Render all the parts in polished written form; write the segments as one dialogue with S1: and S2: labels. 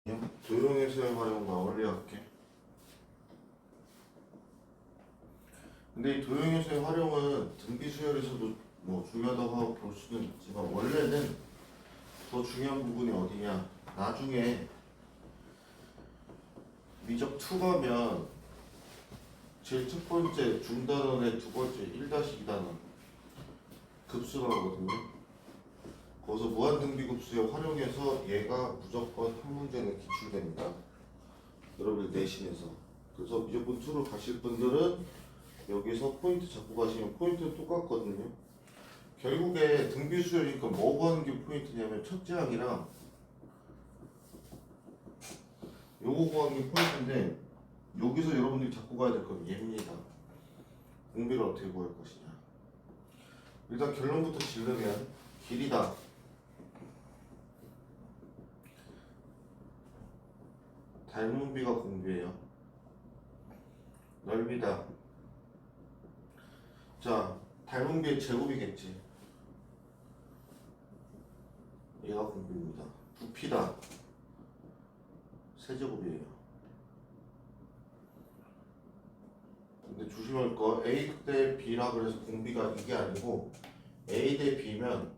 S1: 도형에서의 활용과 원리학계. 근데 이 도형에서의 활용은 등비 수열에서도 뭐 중요하다고 하고 볼 수는 있지만 원래는 더 중요한 부분이 어디냐, 나중에 미적 2가면 제일 첫 번째 중단원의 두 번째 1-2단원 급수가 오거든요. 거기서 무한등비급수에 활용해서 얘가 무조건 한 문제는 기출됩니다. 여러분들 내신에서. 그래서 미적분 2로 가실 분들은 여기서 포인트 잡고 가시면 포인트는 똑같거든요. 결국에 등비수열이니까 뭐 구하는 게 포인트냐면 첫째 항이랑 요거 구하는 게 포인트인데, 여기서 여러분들이 잡고 가야 될 건 얘입니다. 공비를 어떻게 구할 것이냐. 일단 결론부터 지르면 길이다. 닮은비가 공비예요. 넓이다. 자, 닮은비의 제곱이겠지. 얘가 공비입니다. 부피다. 세제곱이에요. 근데 조심할 거, A 대 B라 그래서 공비가 이게 아니고 A 대 B면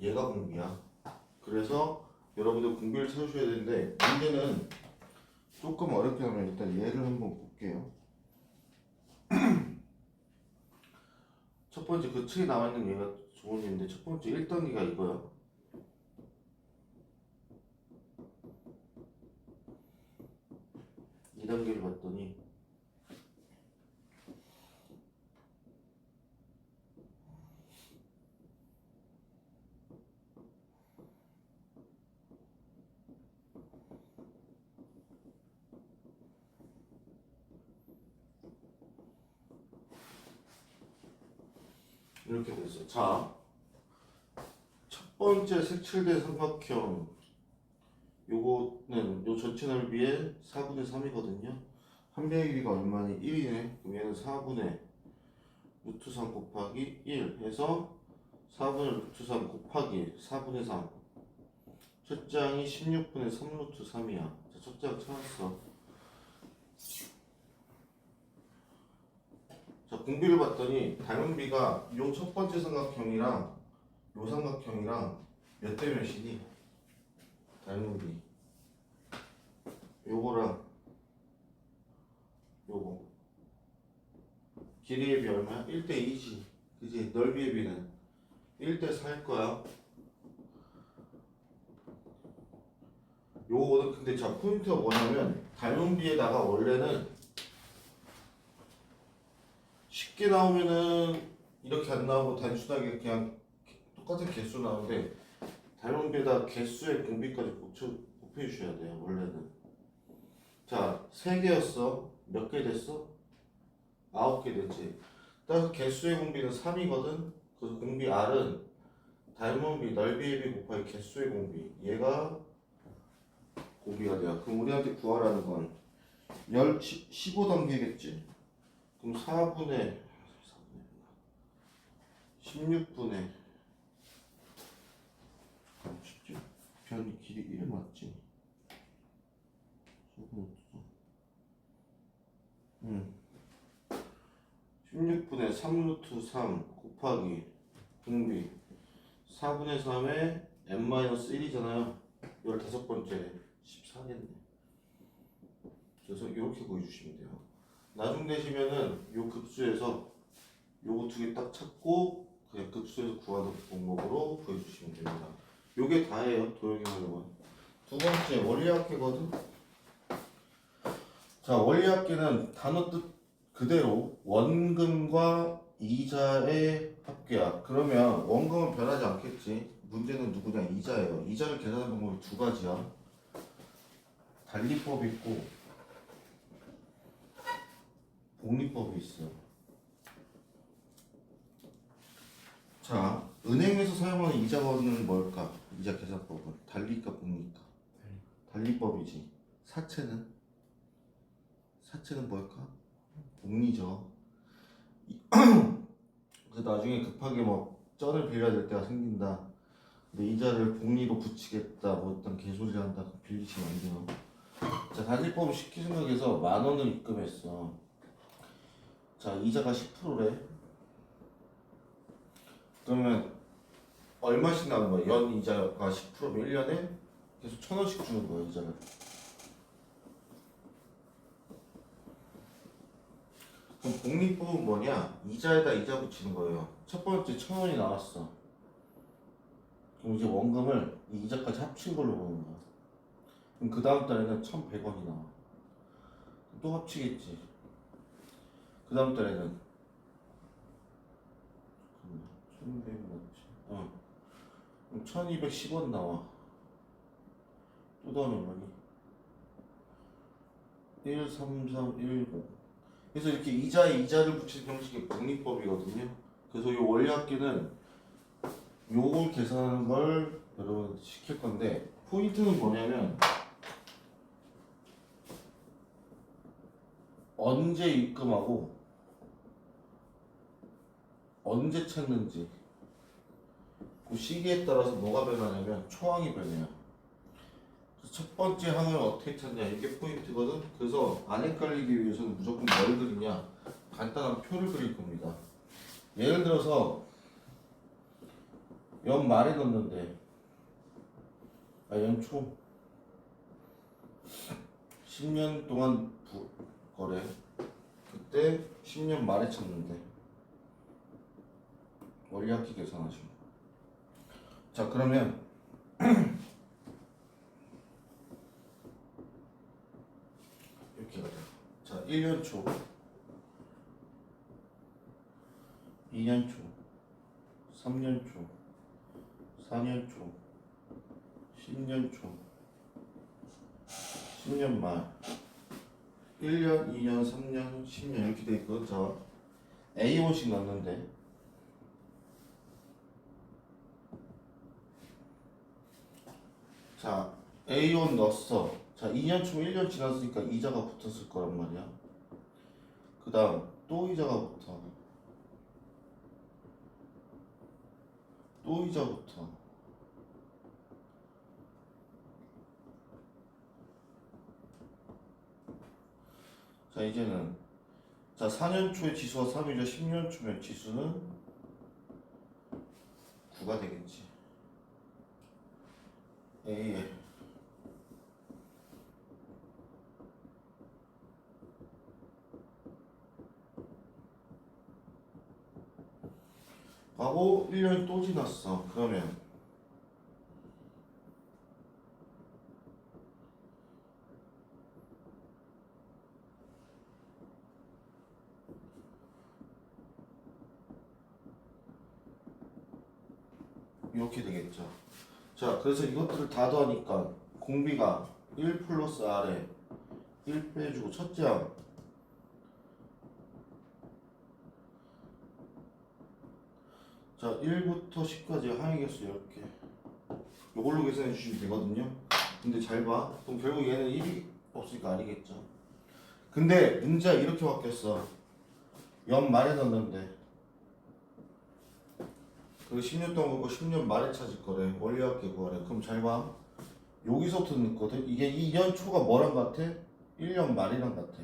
S1: 얘가 공비야. 그래서 여러분들 공비를 찾으셔야 되는데, 문제는 조금 어렵게 하면 일단 얘를 한번 볼게요. 첫 번째 그 층에 나와있는 얘가 좋은 얘인데, 첫 번째 1단계가 이거야. 이 단계를 봤더니 이렇게 됐어. 자, 첫 번째 색칠된 삼각형, 요거는 요 전체 넓이의 4분의 3이거든요. 한 변의 길이가 얼마니? 1이네. 그럼 얘는 4분의 루트 3 곱하기 1 해서 4분의 루트 3 곱하기 4분의 3. 첫째 항이 16분의 3 루트 3이야. 자, 첫째 항 찾았어. 자, 공비를 봤더니 닮은비가 요 첫 번째 삼각형이랑 요 삼각형이랑 몇 대 몇이니? 닮은비 요거랑 요거 길이의 비 얼마야? 1대 2지. 그지? 넓이의 비는 1대 4일 거야. 요거는 근데 자, 포인트가 뭐냐면 닮은비에다가 원래는 쉽게 나오면은 이렇게 안 나오고 단순하게 그냥 똑같은 개수 나오는데, 닮은비에다 개수의 공비까지 곱해 주셔야 돼요. 원래는. 자, 3개였어. 몇 개 됐어? 9개 됐지. 따라서 개수의 공비는 3이거든. 그래서 공비 R은 닮은비 넓이의 비 곱하기 개수의 공비, 얘가 공비가 돼요. 그럼 우리한테 구하라는 건 15단계겠지. 그럼 16분의 변 길이 1 맞지? 16분의 3 루트 3 곱하기 공비 4분의 3에 n-1이잖아요. 15번째 14겠네. 그래서 이렇게 구해주시면 돼요. 나중 되시면은 요 급수에서 요거 두 개 딱 찾고 그냥 급수에서 구하는 방법으로 구해주시면 됩니다. 요게 다예요. 도형의 활용은. 두 번째 원리학계거든. 자, 원리학계는 단어 뜻 그대로 원금과 이자의 합계야. 그러면 원금은 변하지 않겠지. 문제는 누구냐? 이자예요. 이자를 계산하는 방법이 두 가지야. 달리법이 있고 복리법이 있어. 자, 은행에서 사용하는 이자법은 뭘까? 이자 계산법은 달리까 복리까? 달리법이지. 사채는 뭘까? 복리죠. 그래서 나중에 급하게 뭐 쩐을 빌려야 될 때가 생긴다. 근데 이자를 복리로 붙이겠다 뭐 어떤 개소리를 한다 빌리시면 안 돼요. 자, 단위법 쉽게 생각해서 10,000원을 입금했어. 자, 이자가 10%래. 그러면 얼마씩 나는 거야? 연 이자가 10%면 1년에 계속 1,000원씩 주는 거야, 이자를. 그럼 복리법은 뭐냐? 이자에다 이자 붙이는 거예요. 첫 번째 1,000원이 나왔어. 그럼 이제 원금을 이 이자까지 합친 걸로 보는 거야. 그럼 그 다음 달에는 1,100원이 나와. 또 합치겠지. 그 다음 달에는 1,200원 맞지? 그럼 1,210원 나와. 또 다음에 뭐니? 1, 3, 3, 1, 5. 그래서 이렇게 이자에 이자를 붙이는 형식이 복리법이거든요. 그래서 이 원리학기는 요걸 계산하는 걸 여러분 시킬 건데 포인트는 뭐냐면 언제 입금하고 언제 찾는지 그 시기에 따라서 뭐가 변하냐면 초항이 변해요. 그래서 첫 번째 항을 어떻게 찾냐 이게 포인트거든. 그래서 안 헷갈리기 위해서는 무조건 뭘 그리냐 간단한 표를 그릴 겁니다. 예를 들어서 연말에 넣는데 연초 10년 동안 거래 그때 10년 말에 찾는데 원리학기 계산하시면 자 그러면 이렇게 가자. 자 1년 초 2년 초 3년 초 4년 초 10년 초 10년 말 1년, 2년, 3년, 10년 이렇게 돼 있거든. 자, A1씩 넣는데 자, A1 넣었어. 자, 2년 초 1년 지났으니까 이자가 붙었을 거란 말이야. 그 다음 또 이자가 붙어. 또 이자 붙어. 자, 이제는 자 4년 초에 지수가 3이죠. 10년 초면 지수는 9가 되겠지. A에 하고 1년이 또 지났어. 그러면 이렇게 되겠죠. 자, 그래서 이것들을 다 더하니까 공비가 1 플러스 R에 1 빼주고 첫째 항 자 1부터 10까지 항의 개수 이렇게 이걸로 계산해 주시면 되거든요. 근데 잘 봐. 그럼 결국 얘는 1이 없으니까 아니겠죠. 근데 문제가 이렇게 바뀌었어. 연말에 넣었는데 그 10년 동안 걷고 10년 말에 찾을 거래. 원리학계 구하래. 그럼 잘 봐. 여기서부터 넣거든. 이게 2년 초가 뭐랑 같아? 1년 말이랑 같아.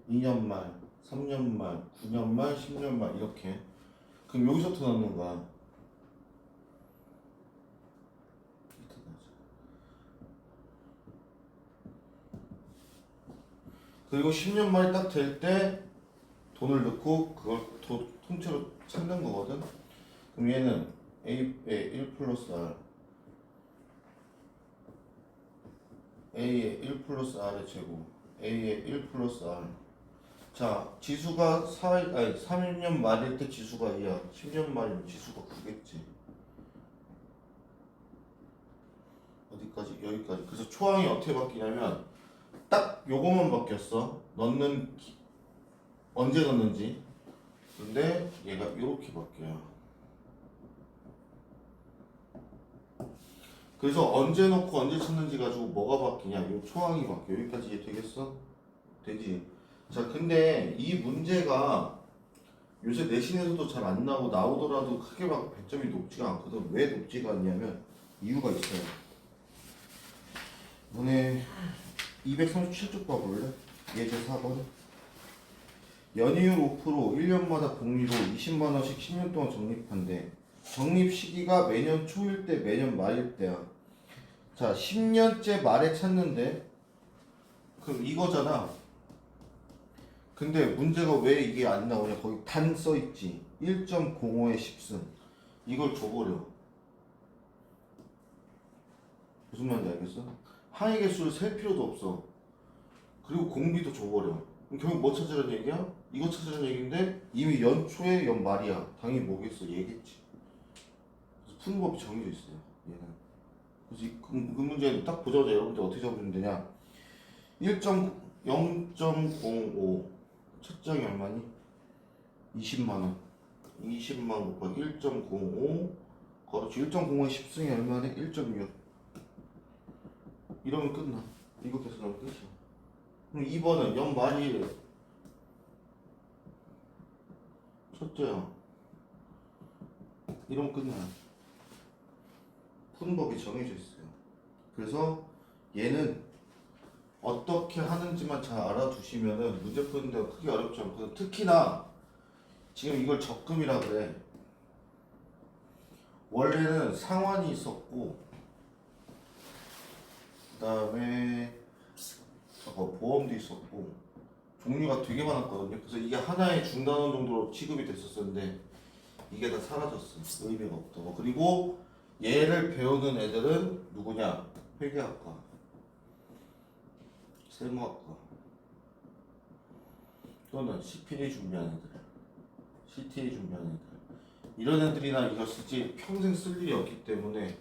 S1: 2년 말, 3년 말, 9년 말, 10년 말 이렇게. 그럼 여기서부터 넣는 거야. 그리고 10년 말이 딱 될 때 돈을 넣고 그걸 통째로 찾는 거거든. 그럼 얘는 A에 1 플러스 R A에 1 플러스 R의 제곱 A에 1 플러스 R 자 지수가 3년 말일 때 지수가 2야 10년 말이면 지수가 9겠지 어디까지? 여기까지. 그래서 초항이 어떻게 바뀌냐면 딱 요것만 바뀌었어. 언제 넣는지. 근데 얘가 이렇게 바뀌어요. 그래서 언제 넣고 언제 찾는지 가지고 뭐가 바뀌냐? 요 초항이 바뀌어. 여기까지 이해 되겠어? 되지? 자, 근데 이 문제가 요새 내신에서도 잘 안 나오고 나오더라도 크게 막 배점이 높지가 않거든. 왜 높지가 않냐면 이유가 있어요. 이번에 237쪽 봐볼래? 예제 4번. 연이율 5% 1년마다 복리로 20만원씩 10년 동안 적립한대. 적립 시기가 매년 초일 때 매년 말일 때야. 자, 10년째 말에 찾는데 그럼 이거잖아. 근데 문제가 왜 이게 안 나오냐? 거기 단 써있지. 1.05의 10승. 이걸 줘버려. 무슨 말인지 알겠어? 항의 개수를 셀 필요도 없어. 그리고 공비도 줘버려. 그럼 결국 뭐 찾으라는 얘기야? 이거 찾으라는 얘기인데 이미 연초에 연말이야. 당연히 뭐겠어? 얘겠지. 그래서 푸는 법이 정해져 있어요. 얘는. 그래서 그 문제는 딱 보자마자 여러분들 어떻게 잡으면 되냐? 0.05 첫 장이 얼마니? 20만원. 20만 곱하기 1.05 그렇지. 1.05의 10승이 얼마네? 1.6. 이러면 끝나. 이거 계산하면 끝이야. 그럼 2번은 연말이래. 첫째야. 이러면 끝나요. 푸는 법이 정해져 있어요. 그래서 얘는 어떻게 하는지만 잘 알아두시면은 문제 푸는 데가 크게 어렵지 않거든. 특히나 지금 이걸 적금이라 그래. 원래는 상환이 있었고 그 다음에 보험도 있었고 종류가 되게 많았거든요. 그래서 이게 하나의 중단원 정도로 취급이 됐었는데 이게 다 사라졌어. 의미가 없다고. 그리고 얘를 배우는 애들은 누구냐? 회계학과, 세무학과 또는 CPA 준비하는 애들, CTA 준비하는 애들 이런 애들이나 이거 쓰지 평생 쓸 일이 없기 때문에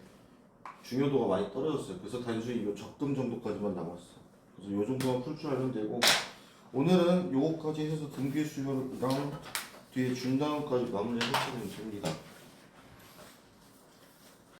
S1: 중요도가 많이 떨어졌어요. 그래서 단순히 이 적금 정도까지만 남았어. 그래서 요 정도만 풀 줄 알면 되고 오늘은 요거까지 해서 등비의 수요랑 뒤에 준단원까지 마무리 해주시면 됩니다.